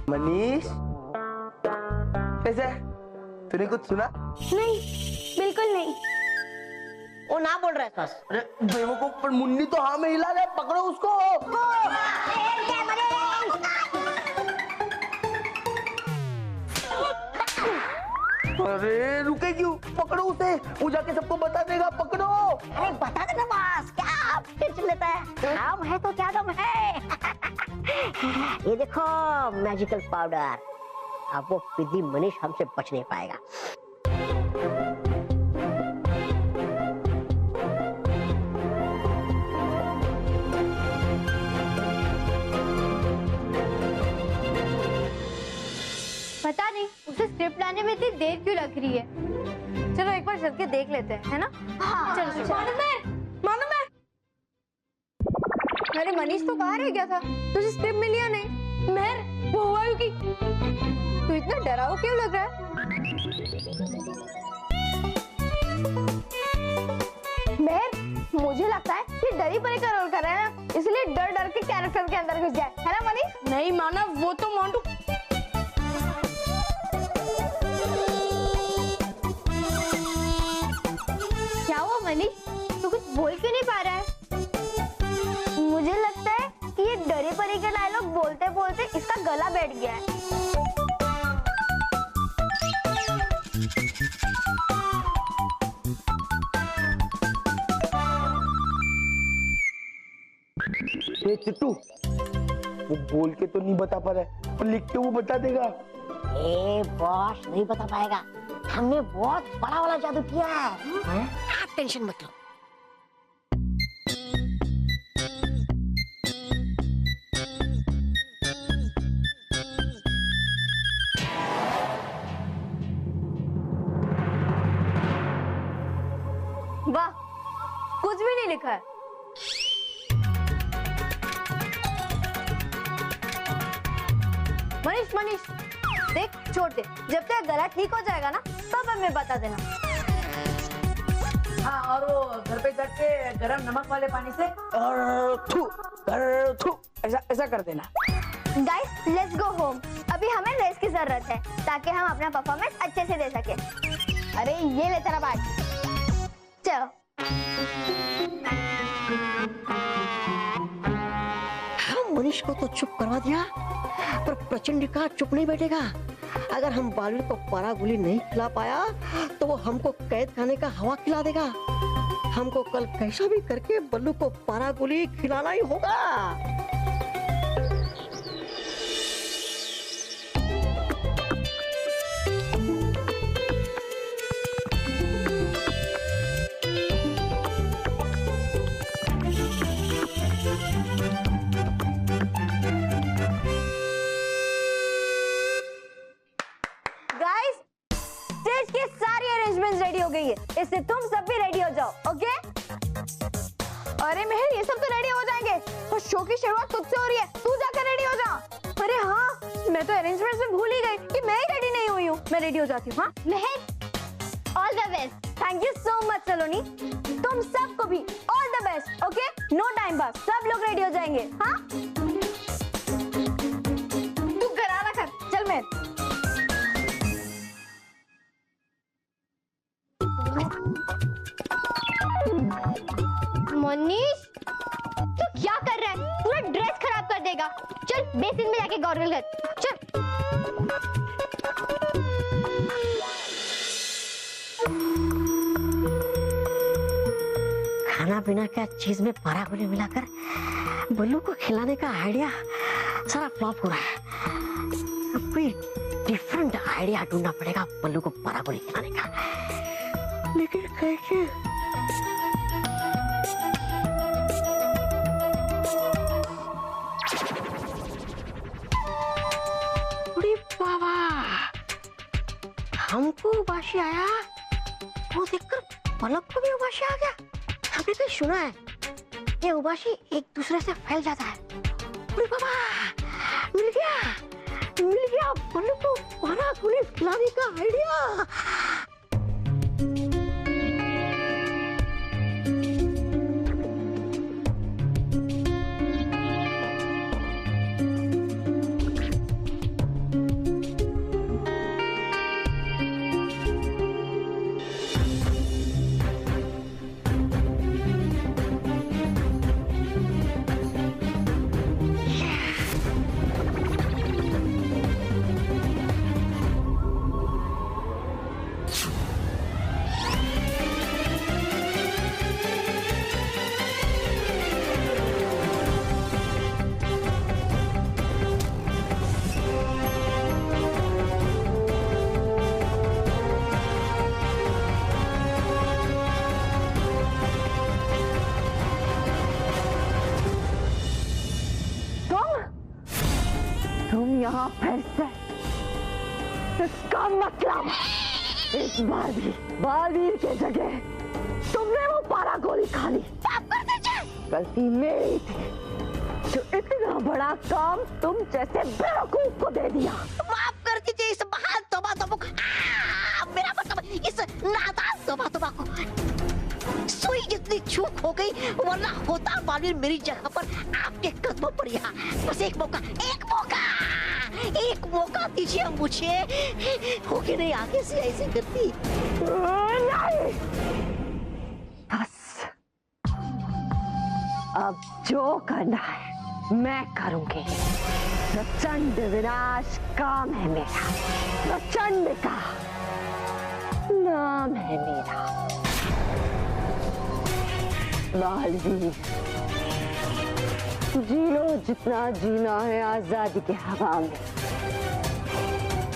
मनीष, कैसे? तूने कुछ सुना? नहीं, बिल्कुल नहीं। वो ना बोल रहा है बस। अरे बेवकूफ, पर मुन्नी तो हाँ में हिला रहा है, पकड़ो उसको। अरे रुके क्यों? पकड़ो उसे, वो जाके सबको बता देगा। पकड़ो। अरे बता दे ना बस, क्या टेंशन लेता है? काम है तो क्या दम है। ये देखो मैजिकल पाउडर, अब वो पिद्दी मनीष हमसे बच नहीं पाएगा। पता नहीं उसे स्क्रिप्ट लाने में इतनी देर क्यों लग रही है। चलो एक बार चल के देख लेते हैं, है ना? हाँ, चलो चलो। मानो मैं। अरे मनीष तो बाहर रह गया था, तुझे स्क्रिप्ट मिली या नहीं? मेहर, वो हुआ क्यों? तू इतना डरा हुआ क्यों लग रहा है? मेहर, मुझे लगता है कि डरी परी का रोल कर रहा है ना, इसलिए डर डर के कैरेक्टर के अंदर घुस जाए, है ना मनीष? नहीं मानव, वो तो मोंटू। क्या हुआ मनीष, तू कुछ बोल क्यों नहीं पा रहा है? मुझे लगता है कि ये डरे परी का डायलॉग बोलते बोलते इसका गला बैठ गया है। ये चिट्टू, वो बोल के तो नहीं बता पा रहा है, पर लिख के वो बता देगा। ए बॉस, नहीं बता पाएगा, हमने बहुत बड़ा वाला जादू किया है। आप टेंशन मत लो। वाह, कुछ भी नहीं लिखा है। मनीष मनीष, देख छोड़ दे, जब तक गला ठीक हो जाएगा ना तब हमें बता देना। हाँ, और वो घर पे जाके गरम नमक वाले पानी से ऐसा ऐसा कर देना। Guys, let's go home. अभी हमें रेस्ट की जरूरत है ताकि हम अपना परफॉर्मेंस अच्छे से दे सके। अरे ये ले तेरा बैग, चलो। मनीष को तो चुप करवा दिया, पर प्रचंड का चुप नहीं बैठेगा। अगर हम बालू को पारा गोली नहीं खिला पाया तो वो हमको कैद खाने का हवा खिला देगा। हमको कल कैसा भी करके बल्लू को पारा गोली खिलाना ही होगा। गाइस, स्टेज की सारी अरेंजमेंट्स रेडी हो गई है, इससे तुम सब भी रेडी हो जाओ, ओके? अरे मेहर, ये सब तो रेडी हो जाएंगे, पर शो की शुरुआत तुझसे हो रही है, तू जाकर रेडी हो जा। अरे हाँ, मैं तो अरेंजमेंट्स में भूल ही गई कि मैं ही रेडी नहीं हुई हूँ। मैं रेडी हो जाती हूँ। हाँ Mehar, all the best. Thank you so much Saloni, तुम सबको भी all the best, okay? No time pass, सब लोग रेडी हो जाएंगे। हाँ, तू गरारा कर, चल मेहर। मनीष, तू क्या कर रहा है? पूरा ड्रेस खराब कर देगा। चल बेसिन में जाके गॉगल कर, चल। खाना पीना क्या चीज में पारा गोली मिलाकर बल्लू को खिलाने का आइडिया सारा फ्लॉप हो रहा है। कोई डिफरेंट आइडिया ढूंढना पड़ेगा बल्लू को पारा गोली खिलाने का, लेकिन कैसे? बाबा, हमको उबासी आया, वो देखकर पलक को भी उबासी आ गया। हमने तो सुना है ये उबासी एक दूसरे से फैल जाता है। अरे बाबा, मिल गया पलक को पारा गोली खिलाने का आइडिया। यहाँ फिर से। इसका मतलब इस बार भी बालवीर के जगह तुमने वो पारा गोली खा ली। माफ कर दीजिए, गलती मेरी थी जो इतना बड़ा काम तुम जैसे बेवकूफ को दे दिया। माफ कर दीजिए इस महान तोबा को। मेरा मतलब इस नादान तोबा को। सुई जितनी चूक हो गई, वरना होता बालवीर मेरी जगह पर आपके कदमों पर यहाँ। बस एक मौका दीजिए मुझे। होके नहीं आगे से ऐसे करती। नहीं, बस अब जो करना है मैं करूंगी। प्रचंड विनाश काम है मेरा, प्रचंड का नाम है मेरा। बालवीर, जी लो जितना जीना है आजादी के हवा में।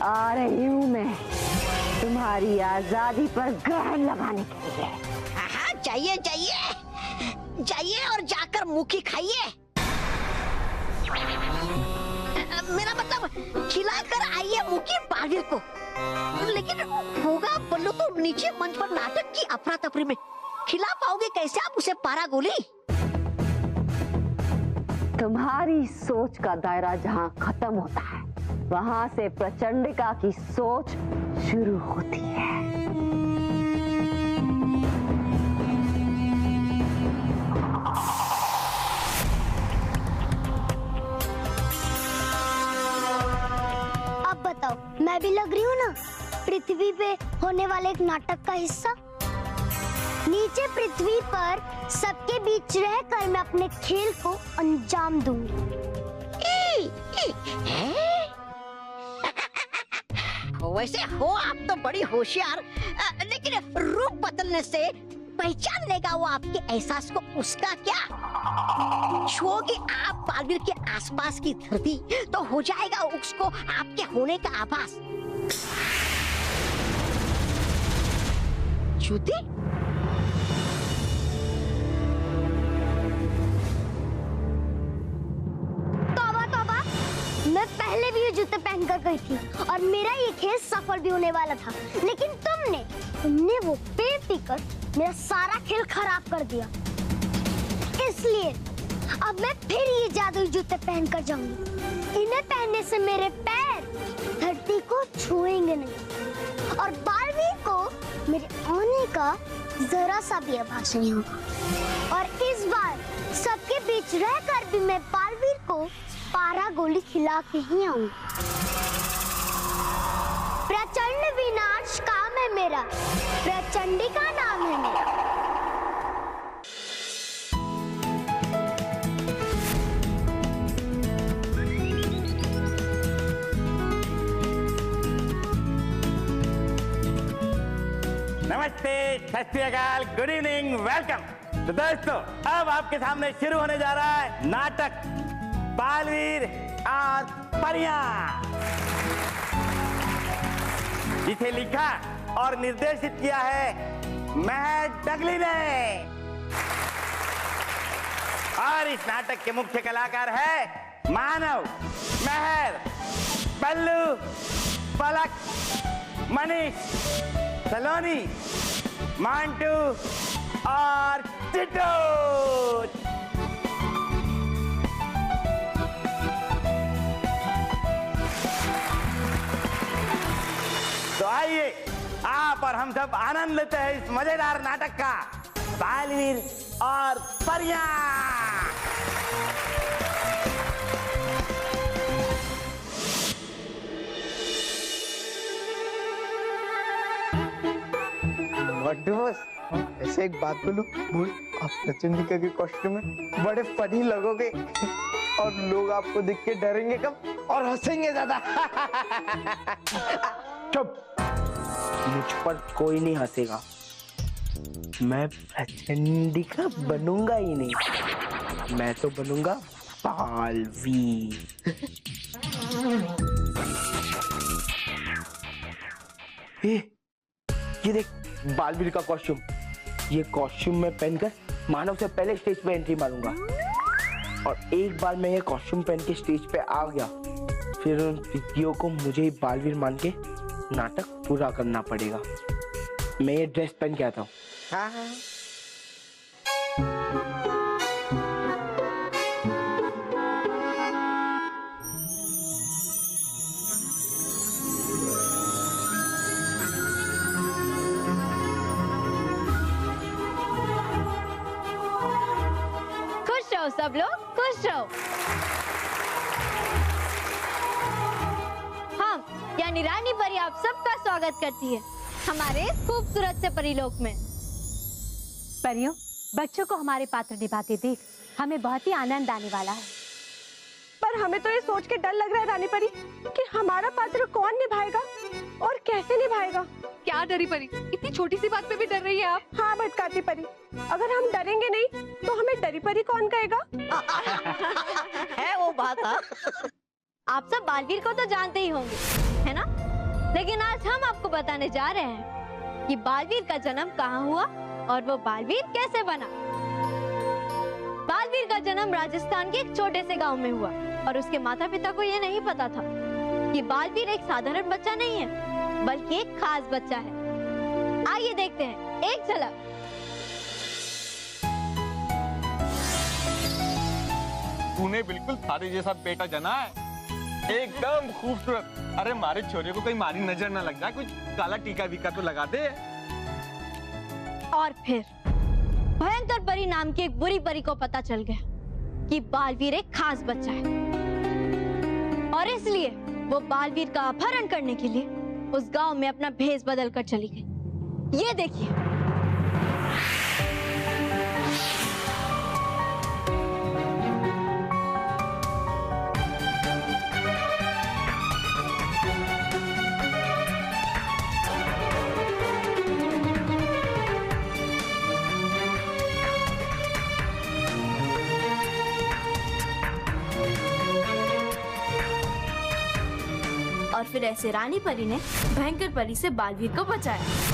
आ रही हूं मैं तुम्हारी आजादी पर ग्रहण लगाने के लिए। हाँ, जाइए और जाकर मुखी खाइए। मेरा मतलब खिलाकर आइए मुखी बालवीर को। लेकिन होगा बल्लू तो नीचे मंच पर नाटक की अफरा तफरी में। खिला पाओगे कैसे आप उसे पारा गोली? तुम्हारी सोच का दायरा जहां खत्म होता है, वहां से प्रचंडिका की सोच शुरू होती है। अब बताओ, मैं भी लग रही हूँ ना पृथ्वी पे होने वाले एक नाटक का हिस्सा। नीचे पृथ्वी पर सबके बीच रहकर मैं अपने खेल को अंजाम दूंगी। वैसे हो आप तो बड़ी होशियार, लेकिन रूप बदलने से पहचान लेगा वो आपके एहसास को। उसका क्या छुओगे आप बालवीर के आसपास की धरती, तो हो जाएगा उसको आपके होने का आभास। जूते मैं पहले भी ये जूते पहनकर गई थी और मेरा ये खेल सफल भी होने वाला था, लेकिन तुमने वो बेइज्जती कर मेरा सारा खेल खराब कर दिया। इसलिए अब मैं फिर ये जादुई जूते पहनकर जाऊंगी। इन्हें पहनने से मेरे पैर धरती को छुएंगे नहीं और बालवीर को मेरे आने का जरा सा भी आभास नहीं होगा। और इस बार सबके बीच रहकर भी मैं बालवीर को पारा गोली खिला के ही आऊंगी। प्रचंड विनाश काम है मेरा, प्रचंडिका नाम है मेरा। नमस्ते, सत श्री अकाल, गुड इवनिंग, वेलकम। तो दोस्तों, अब आपके सामने शुरू होने जा रहा है नाटक बालवीर और परियां, जिसे लिखा और निर्देशित किया है महर डगली ने। और इस नाटक के मुख्य कलाकार है मानव, महर, बल्लू, पलक, मनीष, सलोनी, मांटू और चिट्टू। तो आइए आप और हम सब आनंद लेते हैं इस मजेदार नाटक का, बालवीर और परियां। बस ऐसे एक बात बोलूं, आप प्रचंडिका के कॉस्ट्यूम में बड़े फनी लगोगे और लोग आपको देख के डरेंगे कम और हंसेंगे ज्यादा। चुप, मुझ पर कोई नहीं हंसेगा। मैं प्रचंडिका बनूंगा ही नहीं, मैं तो बनूंगा बालवीर। ये देख बालवीर का कॉस्ट्यूम। ये कॉस्ट्यूम मैं पहनकर मानव से पहले स्टेज पे एंट्री मारूंगा, और एक बार मैं ये कॉस्ट्यूम पहन के स्टेज पे आ गया फिर उन पिग्गियों को मुझे ही बालवीर मान के नाटक पूरा करना पड़ेगा। मैं ये ड्रेस पहन के आता हूँ। हाँ हाँ खुश रहो सब लोग, खुश रहो। हम यानी रानी परी आप सबका स्वागत करती है हमारे खूबसूरत से परीलोक में। परियों, बच्चों को हमारे पात्र निभाते देख हमें बहुत ही आनंद आने वाला है। पर हमें तो ये सोच के डर लग रहा है रानी परी कि हमारा पात्र कौन निभाएगा और कैसे निभाएगा। क्या डरी परी, इतनी छोटी सी बात पे भी डर रही है आप? हाँ भटकाती परी, अगर हम डरेंगे नहीं तो हमें डरी परी कौन कहेगा। है वो बात। हाँ आप सब बालवीर को तो जानते ही होंगे, है ना? लेकिन आज हम आपको बताने जा रहे हैं कि बालवीर का जन्म कहाँ हुआ और वो बालवीर कैसे बना। बालवीर का जन्म राजस्थान के एक छोटे से गांव में हुआ और उसके माता पिता को ये नहीं पता था कि बालवीर एक साधारण बच्चा नहीं है बल्कि एक खास बच्चा है। आइए देखते हैं एक झलक। तूने बिल्कुल थारे जैसा बेटा जना है, एकदम खूबसूरत। अरे हमारे छोरे को कहीं मारी नजर ना लग जाए, कुछ काला टीका वीका तो लगा दे। और फिर भयंकर परी नाम की एक बुरी परी को पता चल गया कि बालवीर एक खास बच्चा है और इसलिए वो बालवीर का अपहरण करने के लिए उस गांव में अपना भेष बदल कर चली गई। ये देखिए। और फिर ऐसे रानी परी ने भयंकर परी से बालवीर को बचाया।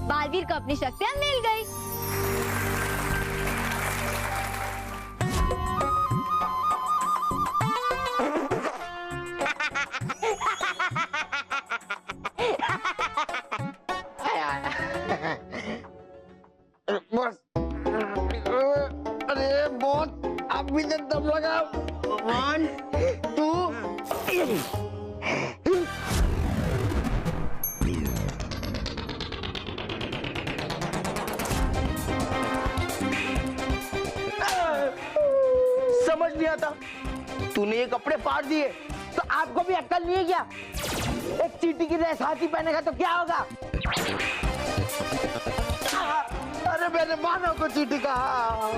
बालवीर को अपनी शक्तियां मिल गई। बस अरे बहुत अब भी दम लगा। 1 2 समझ नहीं आता, तूने ये कपड़े फाड़ दिए तो आपको भी अक्ल नहीं है क्या? एक चींटी की ड्रेस हाथी पहनेगा तो क्या होगा? अरे मैंने मानव को चींटी कहा।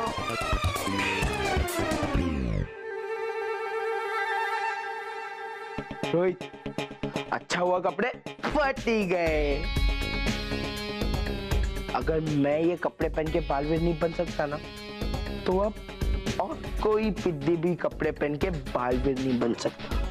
रोहित, अच्छा हुआ कपड़े फट ही गए। अगर मैं ये कपड़े पहन के बालवीर नहीं बन सकता ना, तो अब और कोई पिद्दी भी कपड़े पहन के बालवीर नहीं बन सकता।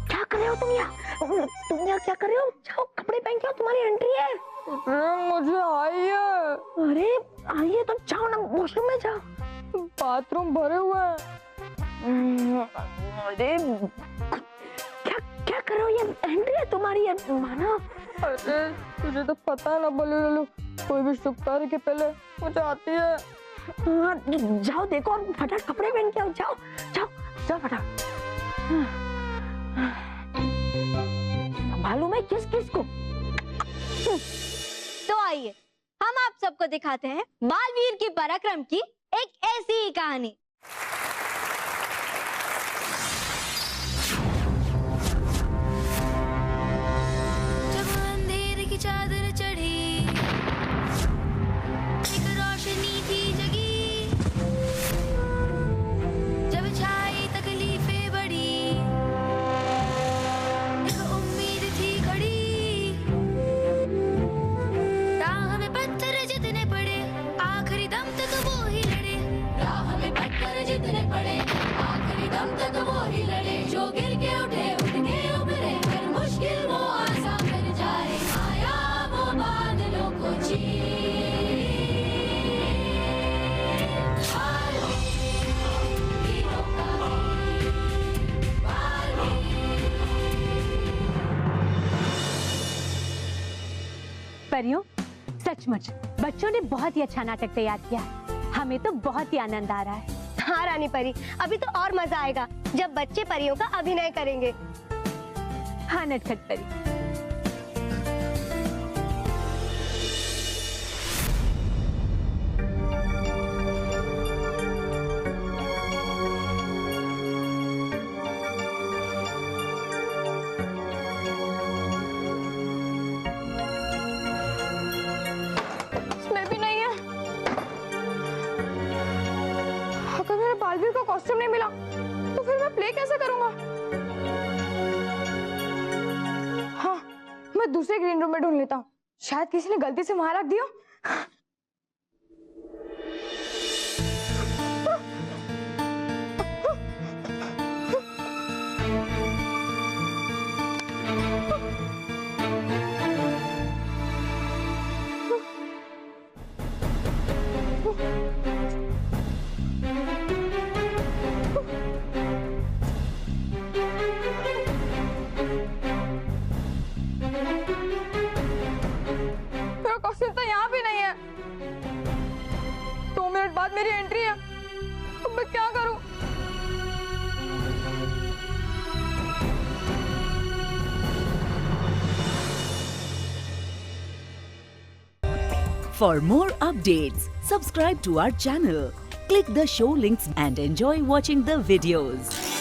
क्या कर रहे हो तुम यहाँ? तुम यहाँ क्या कर रहे हो? जाओ कपड़े पहन के आओ, तुम्हारी एंट्री है। मुझे आइए। अरे आइए तो जाओ ना, वॉशरूम में जाओ। बाथरूम भरे हुए हैं। अरे क्या क्या कर रहे हो? ये एंट्री है तुम्हारी, है माना। अरे तुझे तो पता है ना बोले लल्लू, कोई भी शुभ कार्य के पहले मुझे आती है। हाँ, जाओ देखो और फटाफट कपड़े पहन के आओ। जाओ जाओ जाओ फटाफट। मालूम है किस किस को? तो आइए हम आप सबको दिखाते हैं बालवीर की पराक्रम की एक ऐसी ही कहानी। हम तक वो ही लड़े जो गिर के उठे उठ के उभरे हर मुश्किल वो आसान बन जाए आया वो बादलों को परियों, सचमुच बच्चों ने बहुत ही अच्छा नाटक तैयार किया है। हमें तो बहुत ही आनंद आ रहा है। हाँ रानी परी, अभी तो और मजा आएगा जब बच्चे परियों का अभिनय करेंगे। हाँ नटखट परी। बालवीर का कॉस्ट्यूम नहीं मिला तो फिर मैं प्ले कैसे करूंगा? हाँ, मैं दूसरे ग्रीन रूम में ढूंढ लेता हूँ। शायद किसी ने गलती से वहां रख दिया। कॉस्ट्यूम तो यहाँ भी नहीं है। 2 मिनट बाद मेरी एंट्री है। अब मैं क्या करूं? For more updates, subscribe to our channel, click the show links and enjoy watching the videos.